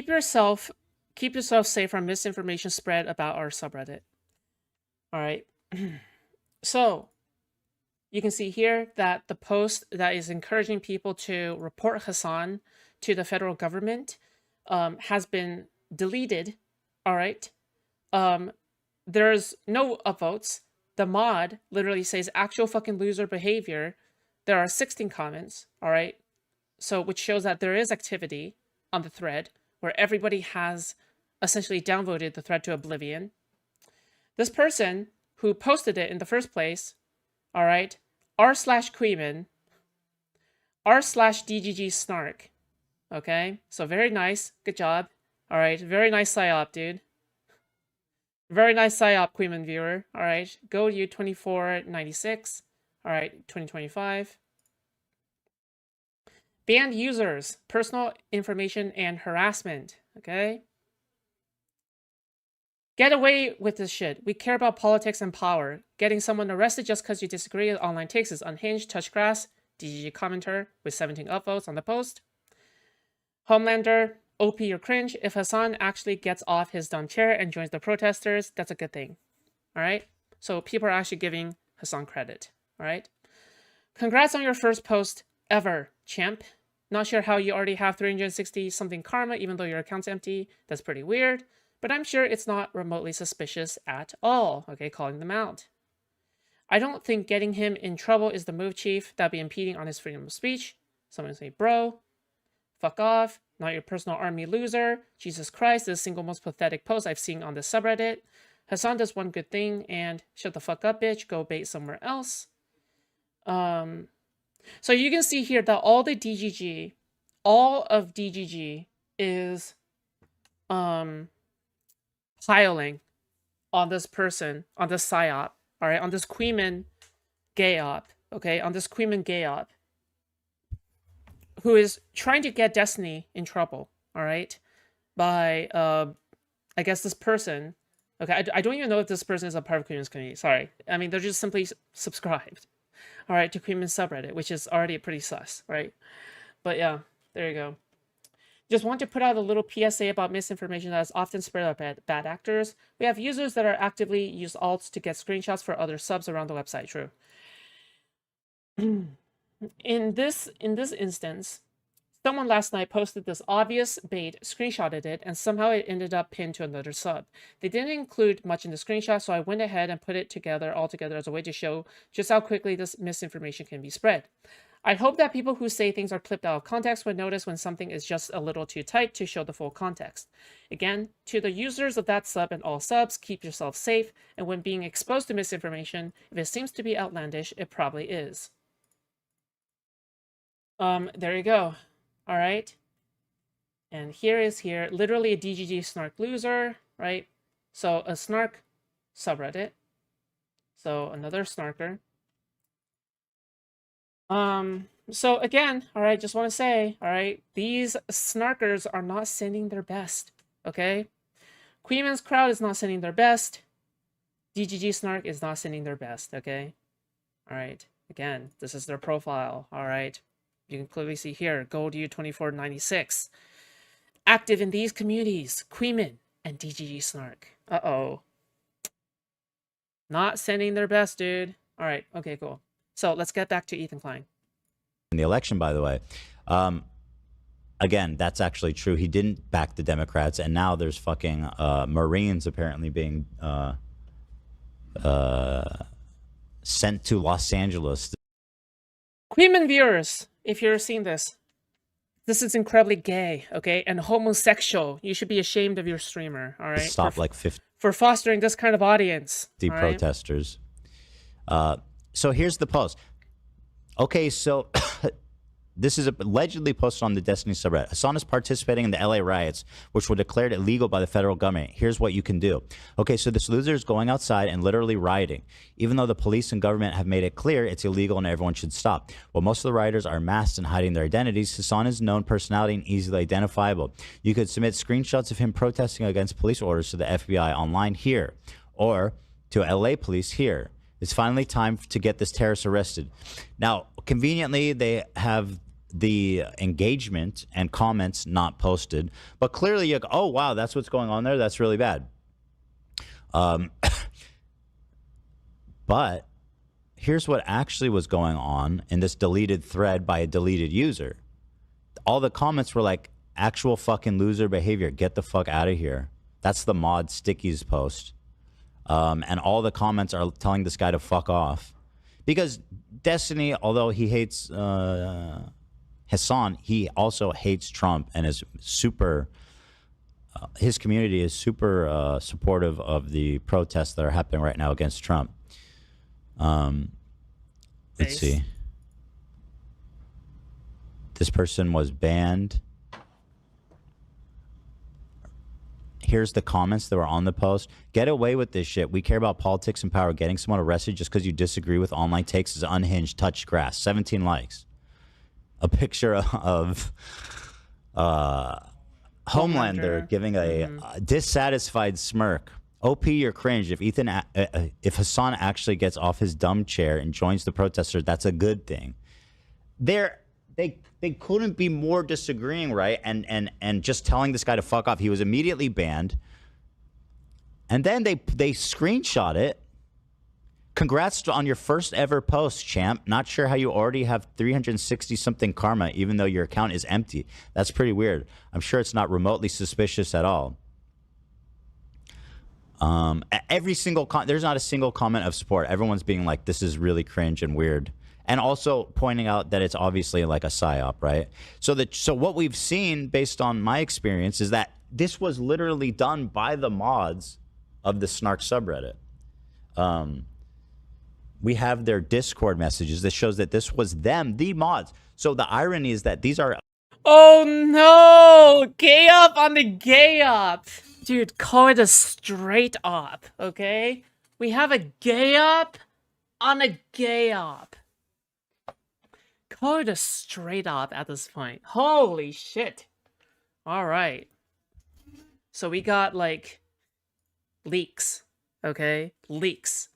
yourself safe from misinformation spread about our subreddit. All right. So you can see here that the post that is encouraging people to report Hasan to the federal government has been deleted. All right. There's no upvotes. The mod literally says actual fucking loser behavior. There are 16 comments. All right. So which shows that there is activity on the thread where everybody has essentially downvoted the thread to oblivion. This person who posted it in the first place, all right, r/Queeman, r/DGG snark. Okay, so very nice. Good job. All right, very nice Psy-Op, dude. Very nice Psy-Op, Queeman viewer. All right, go you 2496. All right, 2025. Banned users, personal information and harassment. Okay. Get away with this shit. We care about politics and power. Getting someone arrested just because you disagree with online takes is unhinged. Touch grass. DGG commenter with 17 upvotes on the post. Homelander, OP or cringe. If Hasan actually gets off his dumb chair and joins the protesters, that's a good thing. All right. So people are actually giving Hasan credit. All right. Congrats on your first post ever, champ. Not sure how you already have 360 something karma, even though your account's empty. That's pretty weird. But I'm sure it's not remotely suspicious at all. Okay, calling them out. I don't think getting him in trouble is the move, chief. That'd be impeding on his freedom of speech. Someone say, bro, fuck off. Not your personal army loser. Jesus Christ, this is the single most pathetic post I've seen on this subreddit. Hasan does one good thing and shut the fuck up, bitch. Go bait somewhere else. So you can see here that all of DGG is piling on this person, on this Psy-Op, all right, on this Queeman gay-op, okay, on this Queeman gay-op, who is trying to get Destiny in trouble, all right, by, I guess this person, okay, I don't even know if this person is a part of Queeman's community, sorry, I mean, they're just simply subscribed, all right, to Queeman's subreddit, which is already pretty sus, right, but yeah, there you go. Just want to put out a little PSA about misinformation that is often spread by bad actors. We have users that are actively use alts to get screenshots for other subs around the website. True. In this instance, someone last night posted this obvious bait, screenshotted it, and somehow it ended up pinned to another sub. They didn't include much in the screenshot, so I went ahead and put it all together as a way to show just how quickly this misinformation can be spread. I hope that people who say things are clipped out of context would notice when something is just a little too tight to show the full context. Again, to the users of that sub and all subs, keep yourself safe, and when being exposed to misinformation, if it seems to be outlandish, it probably is. There you go. All right. And here, literally a DGG snark loser, right? So a snark subreddit. So another snarker. So again, all right, just want to say, all right, these snarkers are not sending their best, okay? Queeman's crowd is not sending their best. DGG snark is not sending their best, okay? All right, again, this is their profile, all right? You can clearly see here, GoldU2496. Active in these communities, Queeman and DGG snark. Uh-oh. Not sending their best, dude. All right, okay, cool. So let's get back to Ethan Klein. In the election, by the way, again, that's actually true. He didn't back the Democrats, and now there's fucking Marines apparently being sent to Los Angeles. Queeman viewers, if you're seeing this, this is incredibly gay, okay, and homosexual. You should be ashamed of your streamer, all right? Stop like 50 for fostering this kind of audience. The protesters. So here's the post. Okay, so this is allegedly posted on the Destiny subreddit. Hasan is participating in the LA riots, which were declared illegal by the federal government. Here's what you can do. Okay, so this loser is going outside and literally rioting, even though the police and government have made it clear it's illegal and everyone should stop. While most of the rioters are masked and hiding their identities, Hasan is a known personality and easily identifiable. You could submit screenshots of him protesting against police orders to the FBI online here, or to LA police here. It's finally time to get this terrorist arrested. Now, conveniently, they have the engagement and comments not posted, but clearly you go, oh wow, that's what's going on there. That's really bad. But here's what actually was going on in this deleted thread by a deleted user. All the comments were like, actual fucking loser behavior. Get the fuck out of here. That's the mod Stickies post. And all the comments are telling this guy to fuck off. Because Destiny, although he hates Hasan, he also hates Trump and is super... his community is super supportive of the protests that are happening right now against Trump. Let's see. This person was banned. Here's the comments that were on the post. Get away with this shit. We care about politics and power. Getting someone arrested just because you disagree with online takes is unhinged. Touch grass. 17 likes. A picture of Homelander giving a dissatisfied smirk. OP, you're cringe. If Hasan actually gets off his dumb chair and joins the protesters, that's a good thing. They couldn't be more disagreeing, right? And just telling this guy to fuck off. He was immediately banned. And then they screenshot it. Congrats on your first ever post, champ. Not sure how you already have 360 something karma, even though your account is empty. That's pretty weird. I'm sure it's not remotely suspicious at all. Every single there's not a single comment of support. Everyone's being like, this is really cringe and weird. And also pointing out that it's obviously like a psyop, right? So what we've seen based on my experience is that this was literally done by the mods of the Snark subreddit. We have their Discord messages that shows that this was them, the mods. So the irony is that these are... Oh no! Gay up on the gay up! Dude, call it a straight up, okay? We have a gay up on a gay up. Call it a straight up at this point. Holy shit. Alright. So we got, like, leaks, okay? Leaks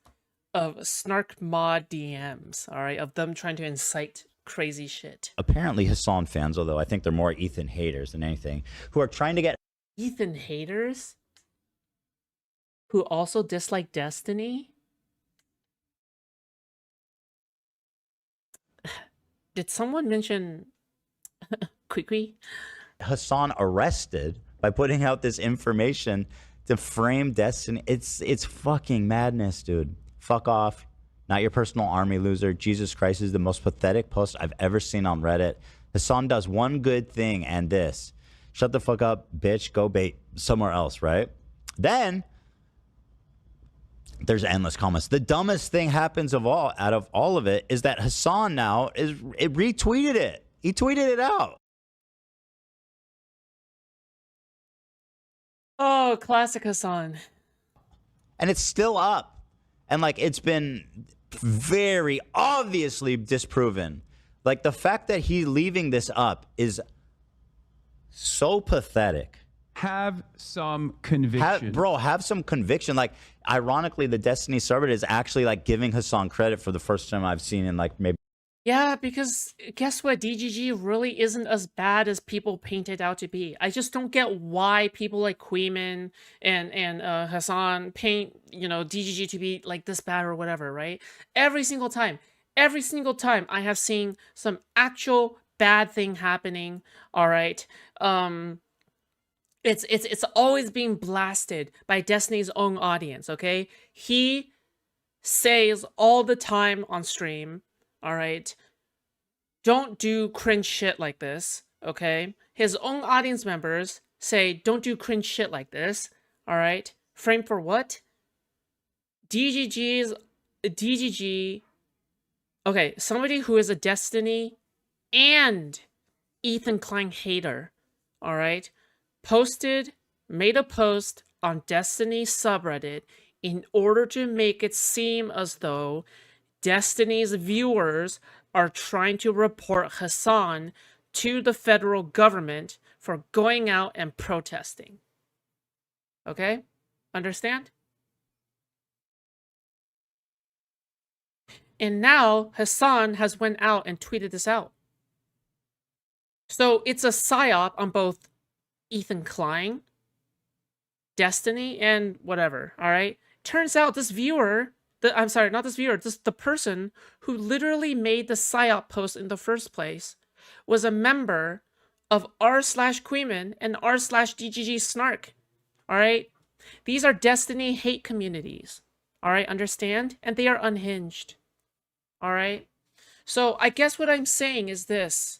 of Snark mod DMs, alright? Of them trying to incite crazy shit. Apparently Hasan fans, although I think they're more Ethan haters than anything, who are trying to get... Ethan haters? Who also dislike Destiny? Did someone mention Quiqui? Hasan arrested by putting out this information to frame Destiny. It's fucking madness, dude. Fuck off. Not your personal army, loser. Jesus Christ is the most pathetic post I've ever seen on Reddit. Hasan does one good thing and this. Shut the fuck up, bitch. Go bait somewhere else, right? Then there's endless comments. The dumbest thing happens out of all of it is that Hasan now retweeted it. He tweeted it out. Oh, classic Hasan. And it's still up. And like it's been very obviously disproven. Like the fact that he's leaving this up is so pathetic. Have some conviction. Have some conviction. Like, ironically, the Destiny subreddit is actually like giving Hasan credit for the first time I've seen in like maybe... Yeah, because guess what? DGG really isn't as bad as people paint it out to be. I just don't get why people like Queeman and Hasan paint, you know, DGG to be like this bad or whatever, right? Every single time I have seen some actual bad thing happening, all right? It's always being blasted by Destiny's own audience, okay? He says all the time on stream, all right, don't do cringe shit like this, okay? His own audience members say, don't do cringe shit like this, all right? Frame for what? DGG, okay, somebody who is a Destiny and Ethan Klein hater, all right, made a post on Destiny subreddit in order to make it seem as though Destiny's viewers are trying to report Hasan to the federal government for going out and protesting. Okay? Understand? And now Hasan has went out and tweeted this out. So it's a psyop on both Ethan Klein, Destiny, and whatever. All right. Turns out this viewer, I'm sorry, not this viewer, the person who literally made the psyop post in the first place was a member of r/Queeman and r/DGG Snark. All right. These are Destiny hate communities. All right. Understand? And they are unhinged. All right. So I guess what I'm saying is this,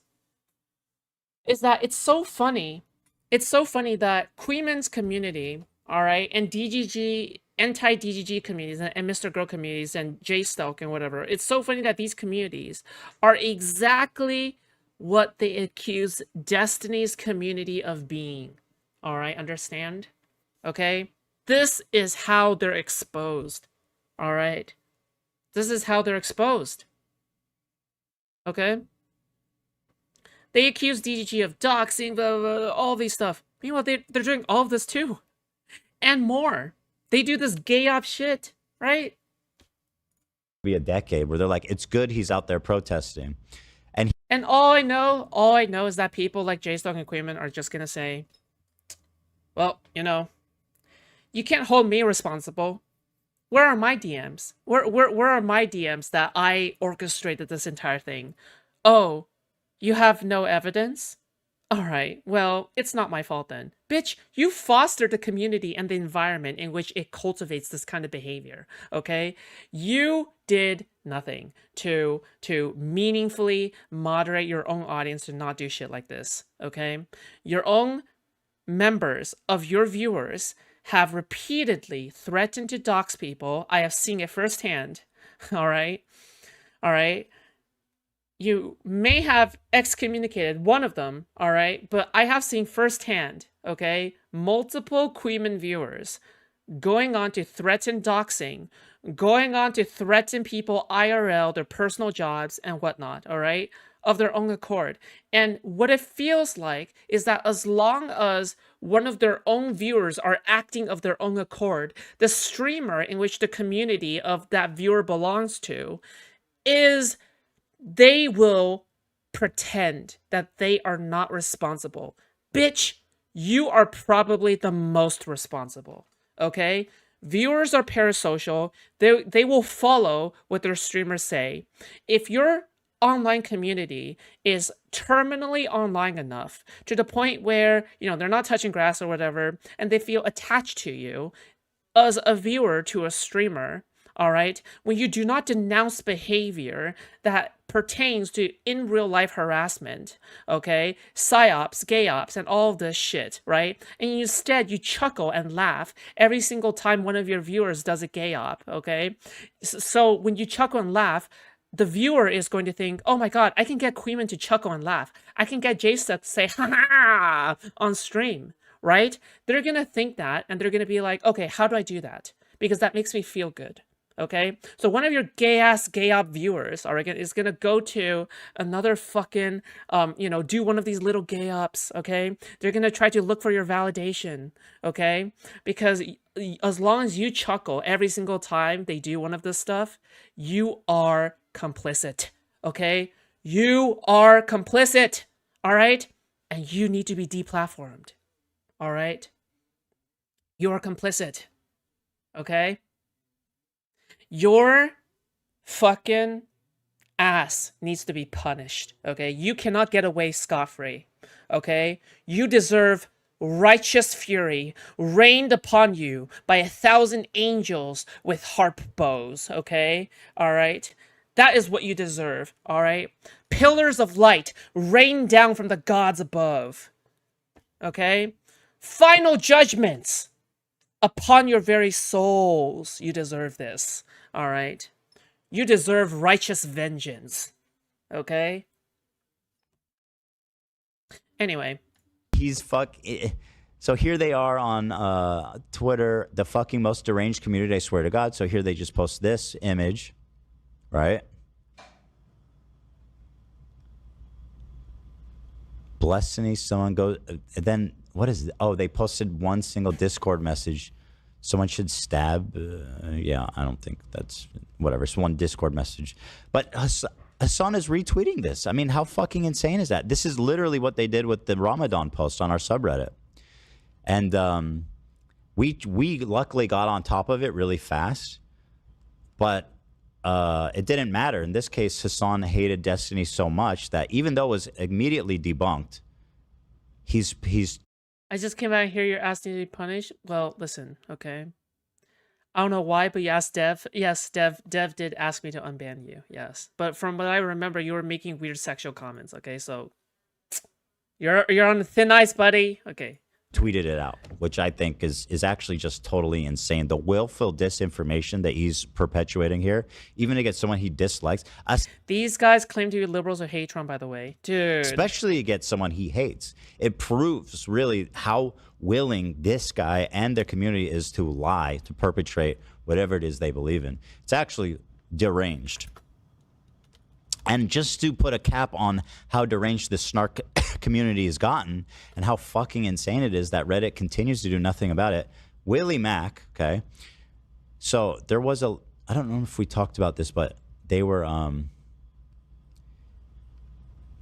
is that it's so funny. It's so funny that Queeman's community, all right, and DGG, anti-DGG communities and Mr. Girl communities and J-Stalk and whatever, it's so funny that these communities are exactly what they accuse Destiny's community of being. All right, understand? Okay? This is how they're exposed. All right? This is how they're exposed. Okay? They accuse DGG of doxing, blah, blah, blah, all these stuff. Meanwhile, they're doing all of this too. And more. They do this gay op shit, right? Be a decade where they're like, it's good he's out there protesting. And all I know is that people like J-Stock and Queeman are just gonna say, well, you know, you can't hold me responsible. Where are my DMs? Where are my DMs that I orchestrated this entire thing? Oh, you have no evidence? Alright, well, it's not my fault then. Bitch, you fostered the community and the environment in which it cultivates this kind of behavior, okay? You did nothing to meaningfully moderate your own audience to not do shit like this, okay? Your own members of your viewers have repeatedly threatened to dox people. I have seen it firsthand, alright? Alright? You may have excommunicated one of them, all right? But I have seen firsthand, okay, multiple Queeman viewers going on to threaten doxing, going on to threaten people IRL, their personal jobs and whatnot, all right, of their own accord. And what it feels like is that as long as one of their own viewers are acting of their own accord, the streamer in which the community of that viewer belongs to they will pretend that they are not responsible. Bitch, you are probably the most responsible, okay? Viewers are parasocial. They will follow what their streamers say. If your online community is terminally online enough to the point where, you know, they're not touching grass or whatever, and they feel attached to you as a viewer to a streamer, all right, when you do not denounce behavior that pertains to in real life harassment, okay, psyops, gay ops, and all of this shit, right? And instead you chuckle and laugh every single time one of your viewers does a gay op, okay? So when you chuckle and laugh, the viewer is going to think, oh my god, I can get Queeman to chuckle and laugh. I can get J-Stuck to say, ha ha, on stream, right? They're gonna think that, and they're gonna be like, okay, how do I do that? Because that makes me feel good. Okay, so one of your gay-ass gay-op viewers, all right, is gonna go to another fucking, you know, do one of these little gay-ops, okay? They're gonna try to look for your validation, okay? Because as long as you chuckle every single time they do one of this stuff, you are complicit, okay? You are complicit, all right? And you need to be deplatformed, all right? You are complicit, okay? Your fucking ass needs to be punished, okay? You cannot get away scot-free, okay? You deserve righteous fury rained upon you by 1,000 angels with harp bows, okay? All right? That is what you deserve, all right? Pillars of light rain down from the gods above, okay? Final judgments upon your very souls. You deserve this. All right? You deserve righteous vengeance. Okay? Anyway. So here they are on Twitter, the fucking most deranged community, I swear to God. So here they just post this image, right? Blessing, someone goes, then what is it? Oh, they posted one single Discord message. Someone should stab. Yeah, I don't think that's whatever. It's one Discord message. But Hasan is retweeting this. I mean, how fucking insane is that? This is literally what they did with the Ramadan post on our subreddit. And we luckily got on top of it really fast, but it didn't matter. In this case, Hasan hated Destiny so much that even though it was immediately debunked, he's. I just came out here. You're asking to be punished. Well, listen, okay. I don't know why, but you asked Dev. Yes, Dev did ask me to unban you. Yes, but from what I remember, you were making weird sexual comments. Okay, so you're on thin ice, buddy. Okay. Tweeted it out, which I think is actually just totally insane. The willful disinformation that he's perpetuating here, even against someone he dislikes. These guys claim to be liberals who hate Trump, by the way. Dude. Especially against someone he hates. It proves really how willing this guy and their community is to lie, to perpetrate whatever it is they believe in. It's actually deranged. And just to put a cap on how deranged the snark community has gotten and how fucking insane it is that Reddit continues to do nothing about it. Willie Mack, okay? So there was a, I don't know if we talked about this, but they were,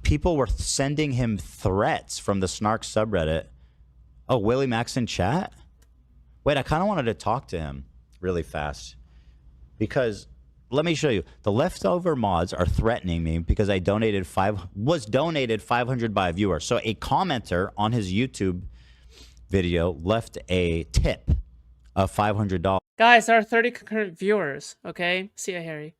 people were sending him threats from the snark subreddit. Oh, Willie Mack's in chat? Wait, I kind of wanted to talk to him really fast because let me show you. The leftover mods are threatening me because I was donated 500 by a viewer. So a commenter on his YouTube video left a tip of $500. Guys, there are 30 concurrent viewers, okay? See ya, Harry.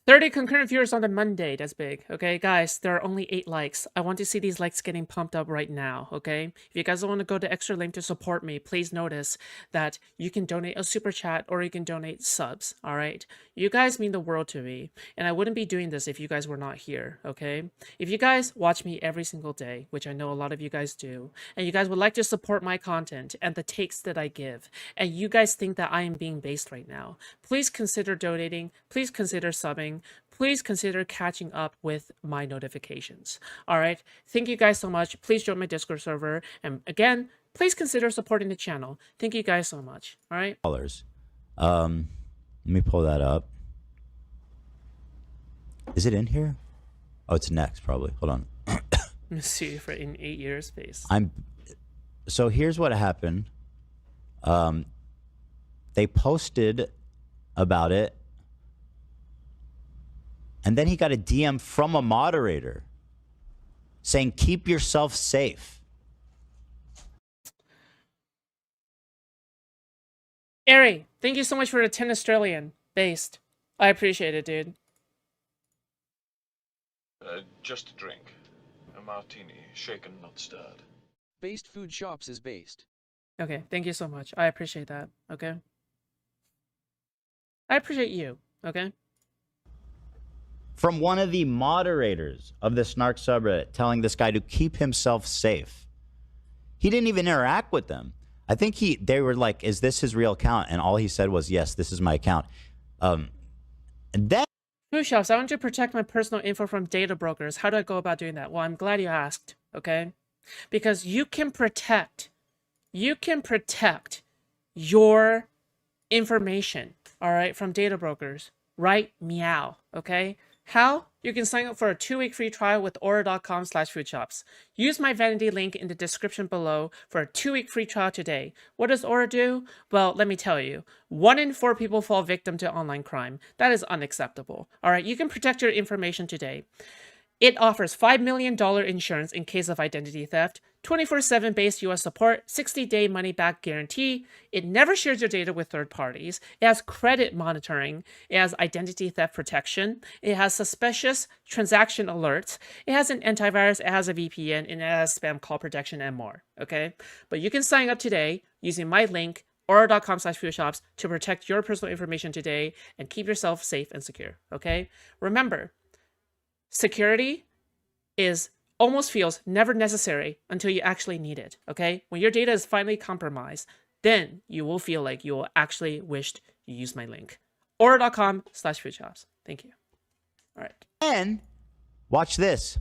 30 concurrent viewers on a Monday. That's big. Okay, guys, there are only 8 likes. I want to see these likes getting pumped up right now, okay? If you guys want to go the extra link to support me, please notice that you can donate a super chat or you can donate subs, all right? You guys mean the world to me, and I wouldn't be doing this if you guys were not here, okay? If you guys watch me every single day, which I know a lot of you guys do, and you guys would like to support my content and the takes that I give, and you guys think that I am being based right now, please consider donating, please consider subbing, please consider catching up with my notifications. All right. Thank you guys so much. Please join my Discord server. And again, please consider supporting the channel. Thank you guys so much. All right. Let me pull that up. Is it in here? Oh, it's next probably. Hold on. Let's see for in 8 years face. So here's what happened. They posted about it. And then he got a DM from a moderator saying, keep yourself safe. Ari, thank you so much for the 10 Australian based. I appreciate it, dude. Just a drink. A martini, shaken, not stirred. Based Foodshops is based. Okay, thank you so much. I appreciate that, okay? I appreciate you, okay? From one of the moderators of the snark subreddit telling this guy to keep himself safe. He didn't even interact with them. I think they were like, is this his real account? And all he said was, yes, this is my account. And then Foodshops, I want to protect my personal info from data brokers. How do I go about doing that? Well, I'm glad you asked, okay? Because you can protect your information, all right, from data brokers, right? Meow, okay? How? You can sign up for a 2-week free trial with aura.com/foodshops. Use my vanity link in the description below for a 2-week free trial today. What does Aura do? Well, let me tell you. 1 in 4 people fall victim to online crime. That is unacceptable. All right, you can protect your information today. It offers $5 million insurance in case of identity theft, 24/7 base US support, 60-day money-back guarantee. It never shares your data with third parties. It has credit monitoring. It has identity theft protection. It has suspicious transaction alerts. It has an antivirus. It has a VPN. And it has spam call protection and more. Okay? But you can sign up today using my link, aura.com/foodshops, to protect your personal information today and keep yourself safe and secure. Okay? Remember, security almost feels never necessary until you actually need it, okay? When your data is finally compromised, then you will feel like you will actually wished you used my link. Aura.com/foodshops. Thank you. All right. And watch this.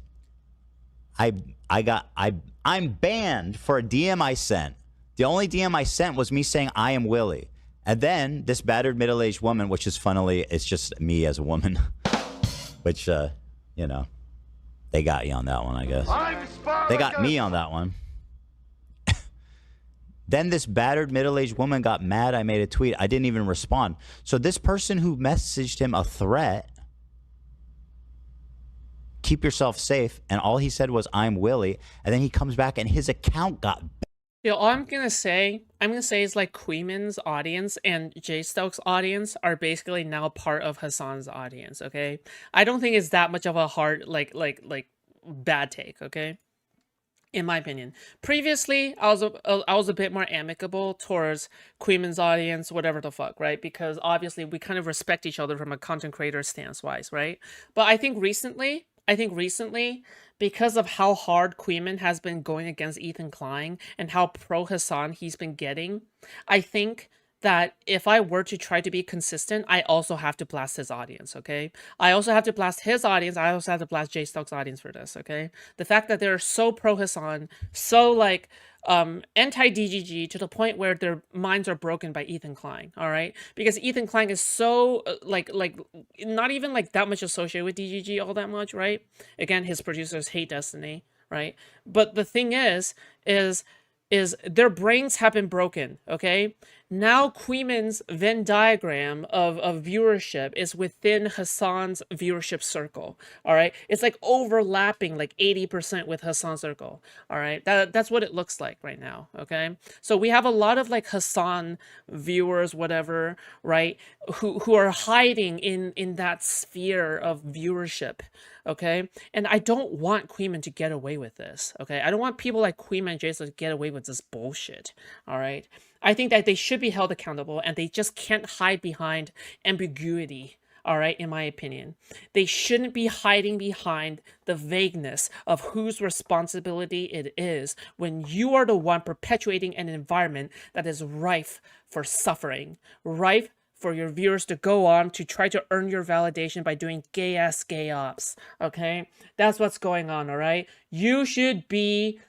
I'm banned for a DM I sent. The only DM I sent was me saying I am Willie. And then this battered middle-aged woman, which is funnily, it's just me as a woman, which you know, they got you on that one, I guess. They got me on that one. Then this battered middle-aged woman got mad. I made a tweet. I didn't even respond. So this person who messaged him a threat, keep yourself safe, and all he said was, I'm Willie, and then he comes back and his account got... Yo, all I'm gonna say is like Queeman's audience and J Stokes' audience are basically now part of Hasan's audience, okay? I don't think it's that much of a hard, like bad take, okay? In my opinion. Previously, I was a bit more amicable towards Queeman's audience, whatever the fuck, right? Because obviously we kind of respect each other from a content creator stance-wise, right? But I think recently, because of how hard Queeman has been going against Ethan Klein and how pro Hasan he's been getting, I think that if I were to try to be consistent, I also have to blast his audience, okay? I also have to blast his audience. I also have to blast J Stokes' audience for this, okay? The fact that they're so pro Hasan, so like anti-DGG to the point where their minds are broken by Ethan Klein, all right? Because Ethan Klein is so like not even like that much associated with DGG all that much, right? Again, his producers hate Destiny, right? But the thing is their brains have been broken, okay? Now Queeman's Venn diagram of viewership is within Hasan's viewership circle, all right? It's like overlapping like 80% with Hasan's circle, all right? That's what it looks like right now, okay? So we have a lot of like Hasan viewers, whatever, right? Who are hiding in that sphere of viewership, okay? And I don't want Queeman to get away with this, okay? I don't want people like Queeman and Jason to get away with this bullshit, all right? I think that they should be held accountable and they just can't hide behind ambiguity, all right, in my opinion. They shouldn't be hiding behind the vagueness of whose responsibility it is when you are the one perpetuating an environment that is rife for suffering, rife for your viewers to go on to try to earn your validation by doing gay-ass gay ops, okay? That's what's going on, all right? You should be...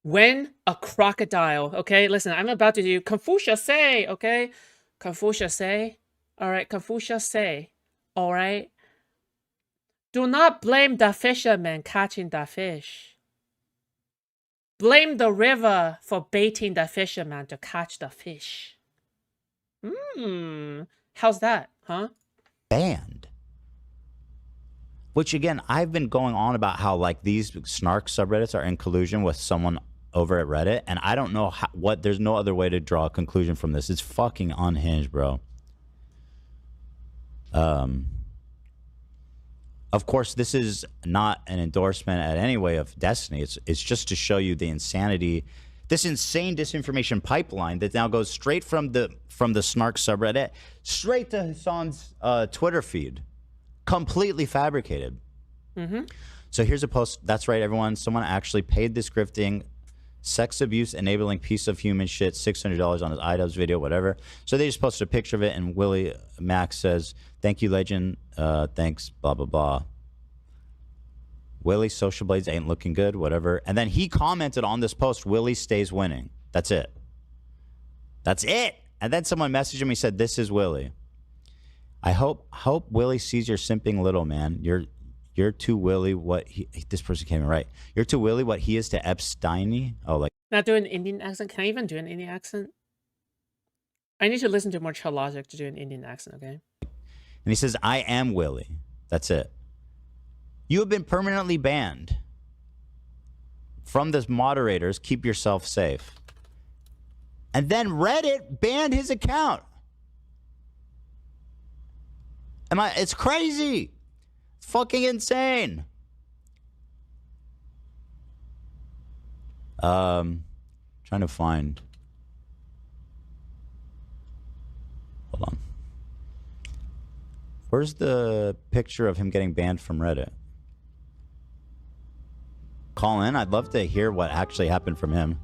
When a crocodile, okay? Listen, I'm about to do Confucius say, okay? Confucius say, all right? Confucius say, all right? Do not blame the fisherman catching the fish. Blame the river for baiting the fisherman to catch the fish. How's that, huh? Banned. Which, again, I've been going on about how, like, these snark subreddits are in collusion with someone over at Reddit, and I don't know there's no other way to draw a conclusion from this. It's fucking unhinged, bro. Of course, this is not an endorsement at any way of Destiny. It's just to show you the insanity, this insane disinformation pipeline that now goes straight from the snark subreddit straight to Hasan's Twitter feed, completely fabricated. So here's a post. That's right, everyone. Someone actually paid this grifting, sex abuse enabling piece of human shit, $600 on his iDubbbz video, whatever. So they just posted a picture of it, and Willie Max says, "Thank you, legend. Thanks, blah blah blah. Willie, social blades ain't looking good, whatever." And then he commented on this post, "Willie stays winning." That's it. That's it. And then someone messaged him. He said, "This is Willie. I hope Willie sees your simping little man. You're to Willie what he..." This person came in right. "You're to Willie what he is to Epsteiny." Oh, like... Not doing an Indian accent? Can I even do an Indian accent? I need to listen to more Chill Logic to do an Indian accent, okay? And he says, "I am Willie." That's it. "You have been permanently banned from the moderators. Keep yourself safe." And then Reddit banned his account. It's crazy. It's fucking insane. Trying to find. Hold on. Where's the picture of him getting banned from Reddit? Call in. I'd love to hear what actually happened from him.